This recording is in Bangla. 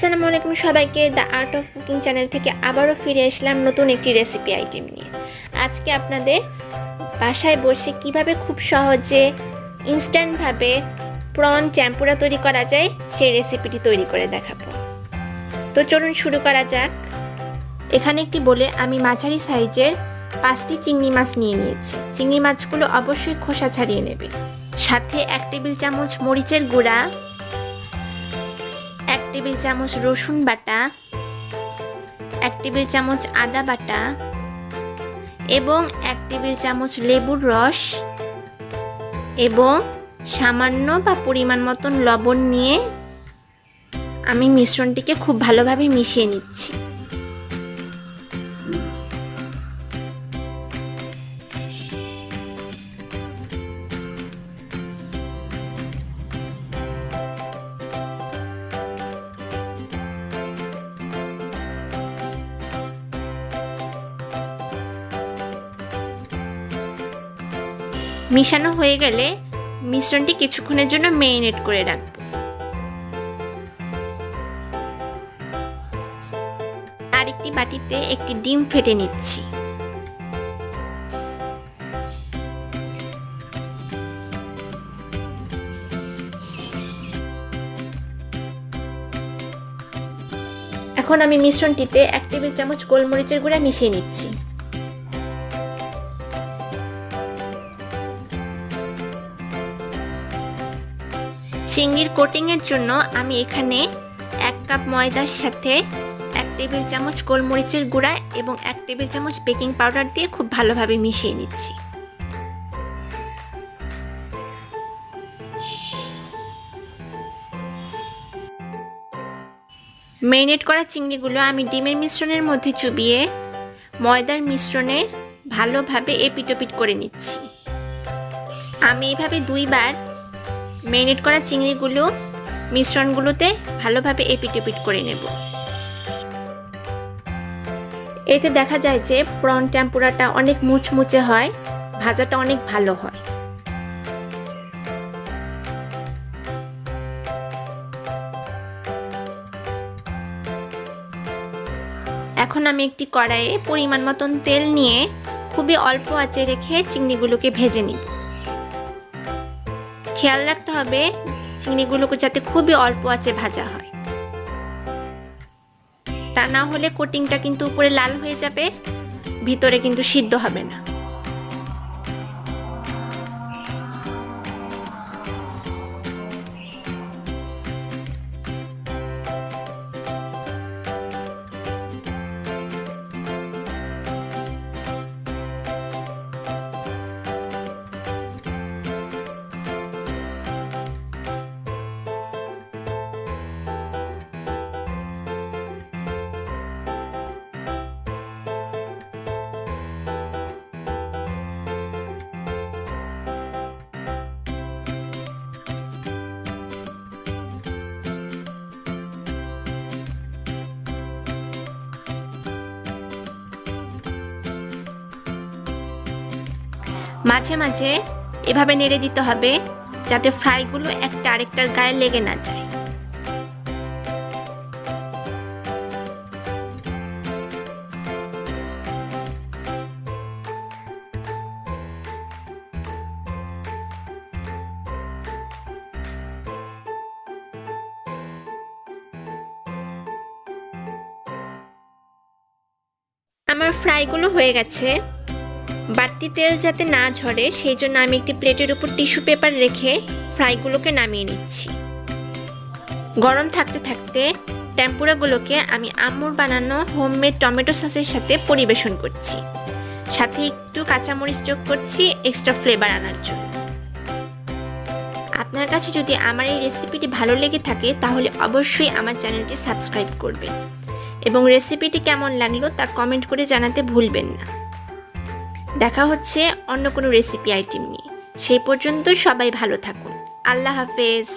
আসসালামু আলাইকুম সবাইকে the art of cooking channel থেকে আবারও ফিরে আসলাম নতুন একটি রেসিপি আইটেম নিয়ে। আজকে আপনাদের বাসায় বসে কিভাবে খুব সহজে ইনস্ট্যান্টভাবে প্রন টেম্পুরা তৈরি করা যায় সেই রেসিপিটি তৈরি করে দেখাবো। তো চলুন শুরু করা যাক। এখানে একটি বলে আমি মাঝারি সাইজের 5টি চিংড়ি মাছ নিয়ে নিয়েছি। চিংড়ি মাছগুলো অবশ্যই খোসা ছাড়িয়ে নেবে। সাথে 1 টেবিল চামচ মরিচের গুঁড়া, 1 টেবিল চামচ রসুন বাটা, 1 টেবিল চামচ আদা বাটা এবং 1 টেবিল চামচ লেবুর রস এবং সামান্য বা পরিমাণ মতন লবণ নিয়ে আমি মিশ্রণটিকে খুব ভালোভাবে মিশিয়ে নিচ্ছি। মিশানো হয়ে গেলে মিশ্রণটি কিছুক্ষণের জন্য ম্যারিনেট করে রাখব। আরেকটি বাটিতে একটি ডিম ফেটে নিচ্ছি। এখন আমি মিশ্রণটিতে 1 টেবিল চামচ গোলমরিচের গুঁড়া মিশিয়ে নিচ্ছি। চিংড়ির কোটিংয়ের জন্য আমি এখানে 1 কাপ ময়দার সাথে 1 টেবিল চামচ গোলমরিচের গুঁড়া এবং 1 টেবিল চামচ বেকিং পাউডার দিয়ে খুব ভালোভাবে মিশিয়ে নিচ্ছি। ম্যারিনেট করা চিংড়িগুলো আমি ডিমের মিশ্রণের মধ্যে চুবিয়ে ময়দার মিশ্রণে ভালোভাবে এপিটোপিট করে নিচ্ছি। আমি এইভাবে 2 বার ম্যারিনেট করা চিংড়িগুলো মিশ্রণগুলোতে ভালোভাবে এপিটোপিট করে নেব। এতে দেখা যায় যে প্রন টেম্পুরাটা অনেক মুচমুচে হয়, ভাজাটা অনেক ভালো হয়। এখন আমি একটি কড়াইয়ে পরিমাণ মতন তেল নিয়ে খুবই অল্প আঁচে রেখে চিংড়িগুলোকে ভেজে নিব। খেয়াল রাখতে হবে চিংড়িগুলোকে যাতে খুবই অল্প আঁচে ভাজা হয়, তা না হলে কোটিংটা কিন্তু উপরে লাল হয়ে যাবে, ভিতরে কিন্তু সিদ্ধ হবে না। মাঝে মাঝে এভাবে নেড়ে দিতে হবে যাতে ফ্রাইগুলো একটা আরেকটার গায়ে লেগে না যায়। আমার ফ্রাইগুলো হয়ে গেছে। বাড়তি তেল যাতে না ঝরে সেই জন্য আমি একটি প্লেটের উপর টিস্যু পেপার রেখে ফ্রাইগুলোকে নামিয়ে নিচ্ছি। গরম থাকতে থাকতে টেম্পুরাগুলোকে আমি আম্মুর বানানো হোমমেড টমেটো সসের সাথে পরিবেশন করছি। সাথে একটু কাঁচামরিচ যোগ করছি এক্সট্রা ফ্লেভার আনার জন্য। আপনার কাছে যদি আমার এই রেসিপিটি ভালো লেগে থাকে তাহলে অবশ্যই আমার চ্যানেলটি সাবস্ক্রাইব করবেন এবং রেসিপিটি কেমন লাগলো তা কমেন্ট করে জানাতে ভুলবেন না। দেখা হচ্ছে অন্য কোনো রেসিপি আইটেম নিয়ে। সেই পর্যন্ত সবাই ভালো থাকুন। আল্লাহ হাফেজ।